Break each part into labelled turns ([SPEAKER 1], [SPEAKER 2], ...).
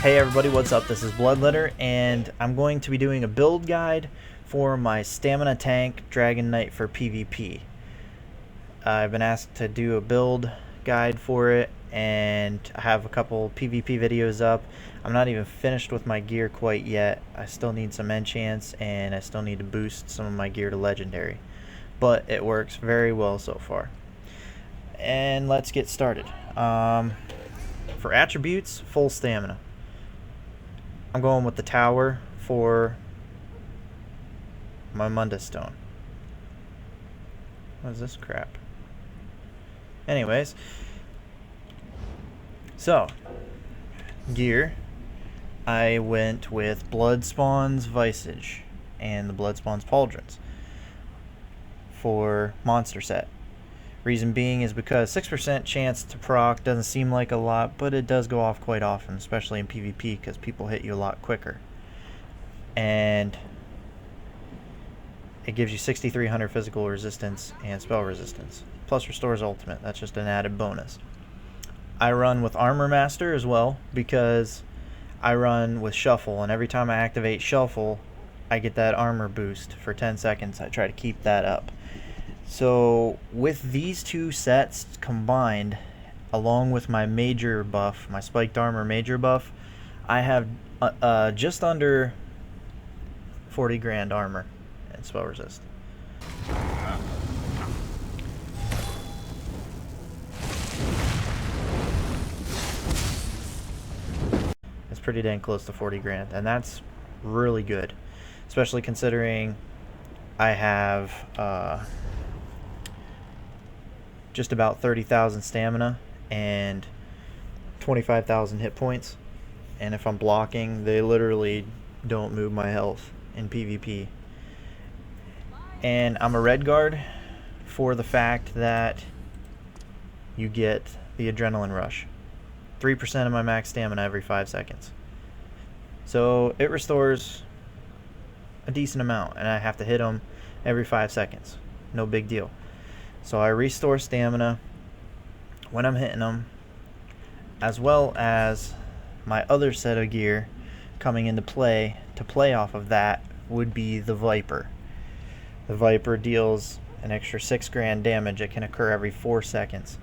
[SPEAKER 1] Hey everybody, what's up? This is Bloodletter, and I'm going to be doing a build guide for my Stamina Tank Dragon Knight for PvP. I've been asked to do a build guide for it, and I have a couple PvP videos up. I'm not even finished with my gear quite yet. I still need some enchants, and I still need to boost some of my gear to Legendary. But it works very well so far. And let's get started. For attributes, full stamina. I'm going with the tower for my Munda Stone. What is this crap? Anyways, so gear, I went with Bloodspawn's Visage and the Bloodspawn's Pauldrons for monster set. Reason being is because 6% chance to proc doesn't seem like a lot, but it does go off quite often, especially in PvP because people hit you a lot quicker. And it gives you 6,300 physical resistance and spell resistance. Plus restores ultimate. That's just an added bonus. I run with Armor Master as well because I run with Shuffle, and every time I activate Shuffle, I get that armor boost for 10 seconds. I try to keep that up. So with these two sets combined, along with my major buff, my spiked armor major buff, I have just under 40 grand armor and spell resist. It's pretty dang close to 40 grand, and that's really good, especially considering I have just about 30,000 stamina and 25,000 hit points, and if I'm blocking, they literally don't move my health in PvP. And I'm a red guard for the fact that you get the adrenaline rush, 3% of my max stamina every 5 seconds, so it restores a decent amount, and I have to hit them every 5 seconds. No big deal. So I restore stamina when I'm hitting them, as well as my other set of gear coming into play to play off of that would be the Viper. The Viper deals an extra 6 grand damage. It can occur every 4 seconds.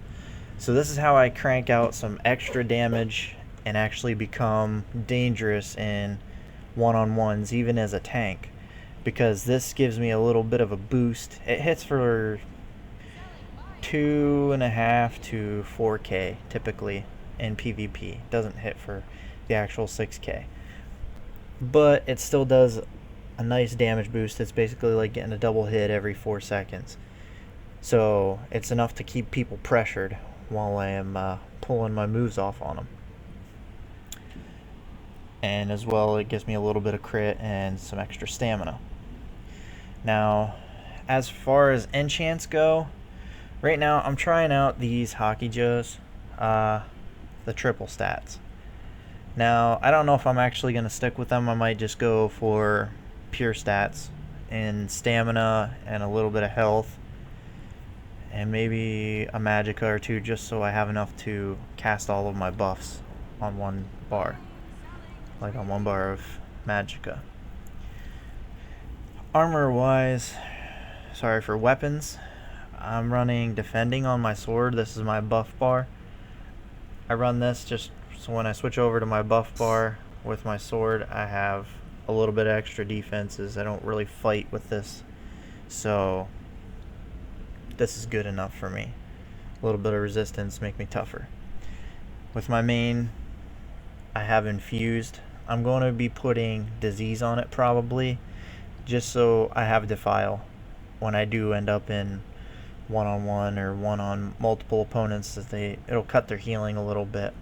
[SPEAKER 1] So this is how I crank out some extra damage and actually become dangerous in one-on-ones, even as a tank, because this gives me a little bit of a boost. It hits for 2.5 to 4k typically in PvP. Doesn't hit for the actual 6k, but it still does a nice damage boost. It's basically like getting a double hit every 4 seconds, so it's enough to keep people pressured while I am pulling my moves off on them. And as well, it gives me a little bit of crit and some extra stamina. Now, as far as enchants go, right now I'm trying out these Hockey Joes, the triple stats. Now, I don't know if I'm actually going to stick with them. I might just go for pure stats and stamina and a little bit of health, and maybe a magicka or two, just so I have enough to cast all of my buffs on one bar, like on one bar of magicka. Armor wise, sorry, for weapons, I'm running defending on my sword. This is my buff bar. I run this just so when I switch over to my buff bar with my sword, I have a little bit of extra defenses. I don't really fight with this, so this is good enough for me. A little bit of resistance make me tougher. With my main, I have infused. I'm going to be putting disease on it probably, just so I have defile when I do end up in one-on-one or one-on multiple opponents, that it'll cut their healing a little bit.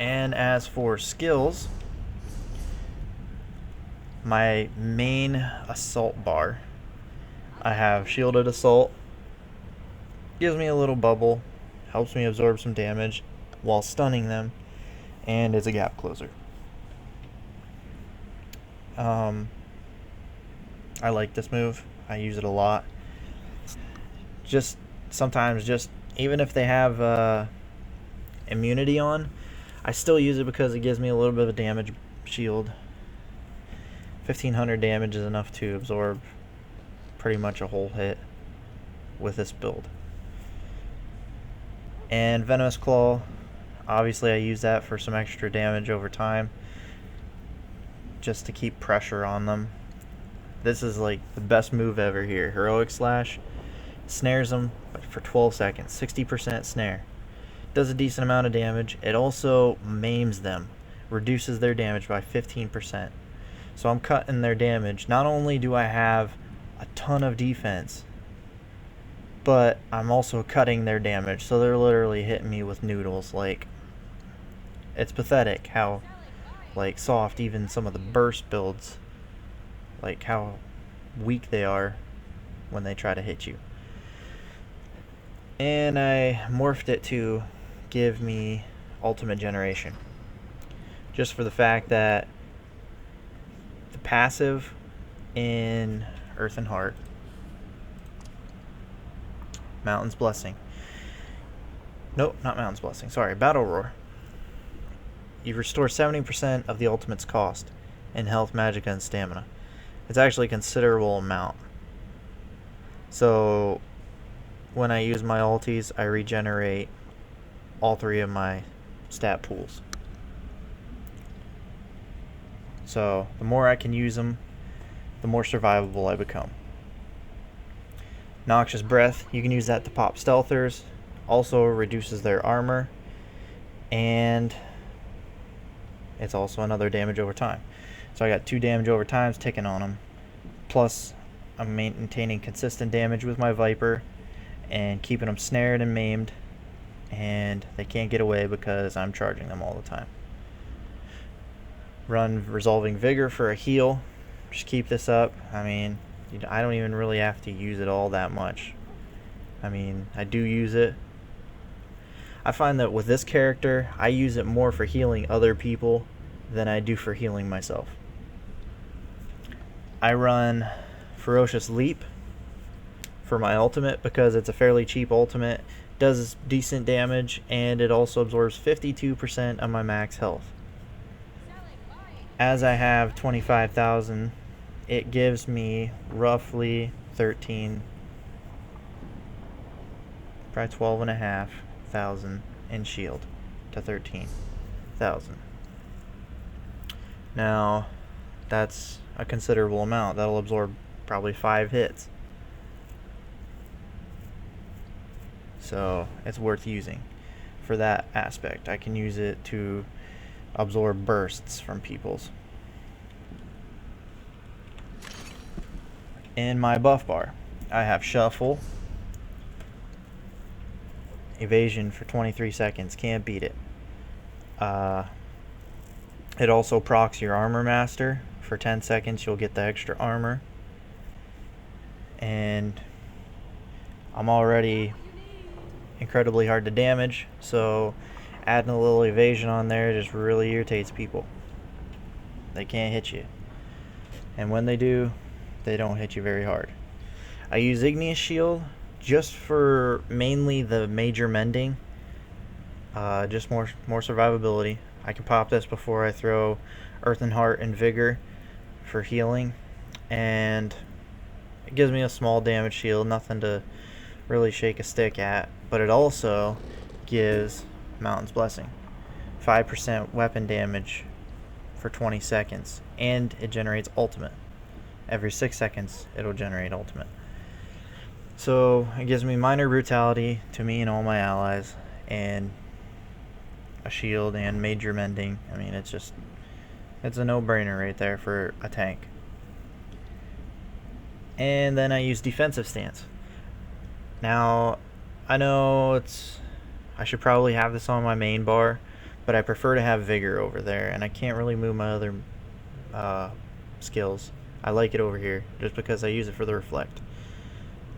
[SPEAKER 1] And as for skills, my main assault bar, I have shielded assault. Gives me a little bubble, helps me absorb some damage while stunning them, and is a gap closer. I like this move. I use it a lot. Just sometimes, just even if they have immunity on. I still use it because it gives me a little bit of a damage shield. 1500 damage is enough to absorb pretty much a whole hit with this build. And Venomous Claw, obviously I use that for some extra damage over time, just to keep pressure on them. This is like the best move ever here. Heroic Slash snares them for 12 seconds, 60% snare. Does a decent amount of damage. It also maims them, reduces their damage by 15%. So I'm cutting their damage. Not only do I have a ton of defense, but I'm also cutting their damage. So they're literally hitting me with noodles. Like, it's pathetic how like soft even some of the burst builds, like how weak they are when they try to hit you. And I morphed it to give me ultimate generation, just for the fact that the passive in Earth and Heart, Mountain's Blessing, nope, not Mountain's Blessing, sorry, Battle Roar, you restore 70% of the ultimate's cost in health, magicka, and stamina. It's actually a considerable amount. So when I use my ultis, I regenerate all 3 of my stat pools. So the more I can use them, the more survivable I become. Noxious Breath, you can use that to pop stealthers. Also reduces their armor, and it's also another damage over time. So I got 2 damage over times ticking on them. Plus, I'm maintaining consistent damage with my Viper and keeping them snared and maimed, and they can't get away because I'm charging them all the time. Run Resolving Vigor for a heal. Just keep this up. I mean, I don't even really have to use it all that much. I mean, I do use it. I find that with this character, I use it more for healing other people than I do for healing myself. I run Ferocious Leap for my ultimate because it's a fairly cheap ultimate, does decent damage, and it also absorbs 52% of my max health. As I have 25,000, it gives me roughly 13, probably 12,500 in shield to 13,000. Now, that's a considerable amount. That'll absorb probably 5 hits. So it's worth using for that aspect. I can use it to absorb bursts from people's. In my buff bar, I have Shuffle, Evasion for 23 seconds, can't beat it. It also procs your Armor Master. For 10 seconds you'll get the extra armor. And I'm already incredibly hard to damage, so adding a little evasion on there just really irritates people. They can't hit you. And when they do, they don't hit you very hard. I use Igneous Shield just for mainly the major mending. Just more survivability. I can pop this before I throw Earth and Heart and Vigor for healing, and it gives me a small damage shield, nothing to really shake a stick at, but it also gives Mountain's Blessing, 5% weapon damage for 20 seconds, and it generates ultimate. Every 6 seconds it'll generate ultimate. So it gives me minor brutality to me and all my allies, and a shield and major mending. I mean, it's a no-brainer right there for a tank. And then I use Defensive Stance. Now, I know I should probably have this on my main bar, but I prefer to have Vigor over there, and I can't really move my other skills. I like it over here just because I use it for the Reflect.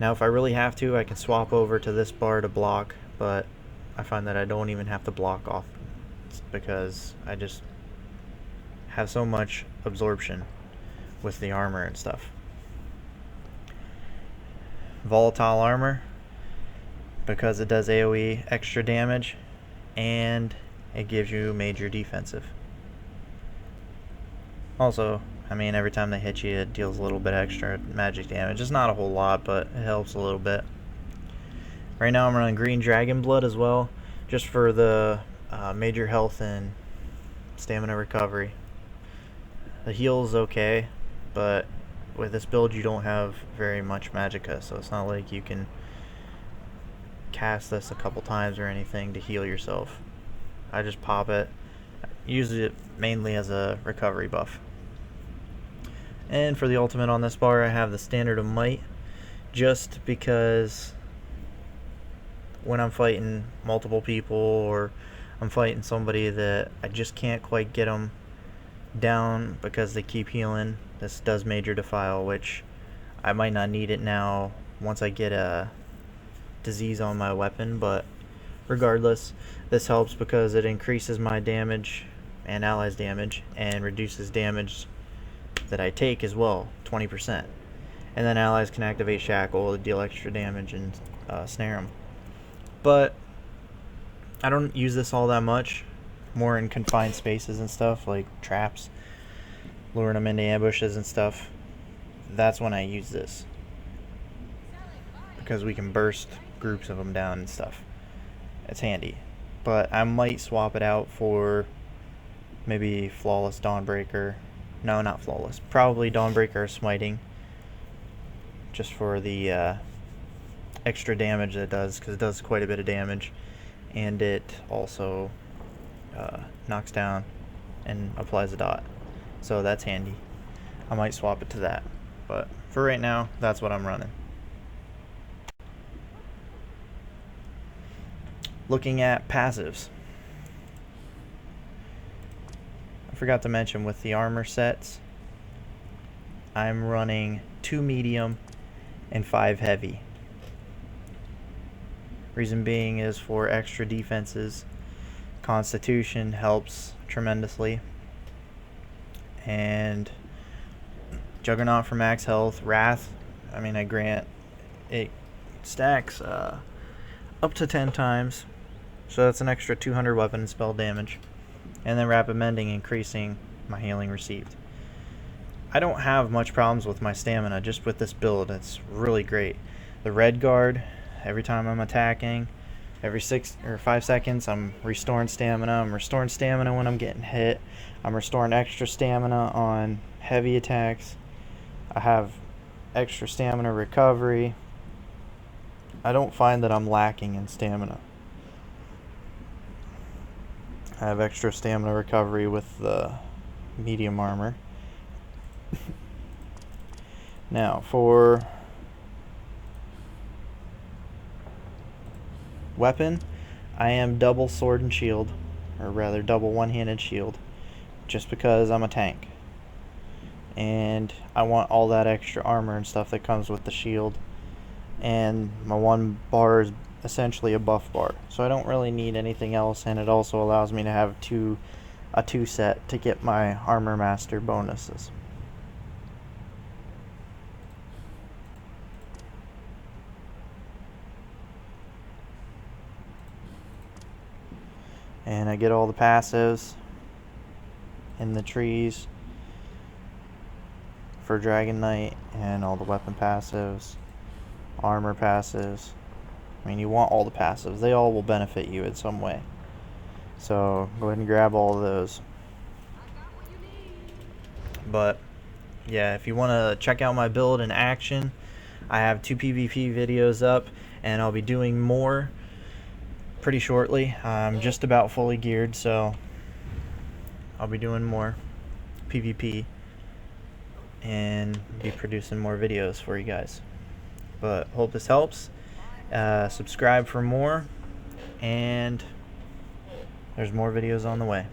[SPEAKER 1] Now, if I really have to, I can swap over to this bar to block, but I find that I don't even have to block off because I just have so much absorption with the armor and stuff. Volatile Armor, because it does AoE extra damage, and it gives you major defensive. Also, I mean, every time they hit you, it deals a little bit extra magic damage. It's not a whole lot, but it helps a little bit. Right now I'm running Green Dragon Blood as well, just for the major health and stamina recovery. The heal is okay, but with this build you don't have very much magicka, so it's not like you can cast this a couple times or anything to heal yourself. I just pop it. I use it mainly as a recovery buff. And for the ultimate on this bar, I have the Standard of Might, just because when I'm fighting multiple people or I'm fighting somebody that I just can't quite get them down because they keep healing, this does major defile, which I might not need it now once I get a disease on my weapon, but regardless, this helps because it increases my damage and allies damage and reduces damage that I take as well, 20%. And then allies can activate Shackle to deal extra damage and snare them. But I don't use this all that much, more in confined spaces and stuff, like traps, luring them into ambushes and stuff. That's when I use this, because we can burst groups of them down and stuff. It's handy. But I might swap it out for maybe Flawless Dawnbreaker. No, not Flawless. Probably Dawnbreaker or Smiting, just for the extra damage that it does, because it does quite a bit of damage, and it also knocks down and applies a dot, so that's handy. I might swap it to that, but for right now, that's what I'm running. Looking at passives, I forgot to mention with the armor sets, I'm running 2 medium and 5 heavy. Reason being is for extra defenses. Constitution helps tremendously, and Juggernaut for max health. Wrath, I mean, I grant it stacks up to 10 times, so that's an extra 200 weapon and spell damage. And then Rapid Mending, increasing my healing received. I don't have much problems with my stamina just with this build. It's really great. The Red Guard, every time I'm attacking, every 6 or 5 seconds, I'm restoring stamina. I'm restoring stamina when I'm getting hit. I'm restoring extra stamina on heavy attacks. I have extra stamina recovery. I don't find that I'm lacking in stamina. I have extra stamina recovery with the medium armor. Now, for weapon, I am double sword and shield, or rather double one-handed shield, just because I'm a tank and I want all that extra armor and stuff that comes with the shield, and my one bar is essentially a buff bar, so I don't really need anything else, and it also allows me to have a 2 set to get my armor master bonuses. And I get all the passives in the trees for Dragon Knight, and all the weapon passives, armor passives. I mean, you want all the passives. They all will benefit you in some way. So go ahead and grab all of those. But yeah, if you want to check out my build in action, I have 2 PvP videos up, and I'll be doing more pretty shortly. I'm just about fully geared, so I'll be doing more PvP and be producing more videos for you guys. But hope this helps. Subscribe for more, and there's more videos on the way.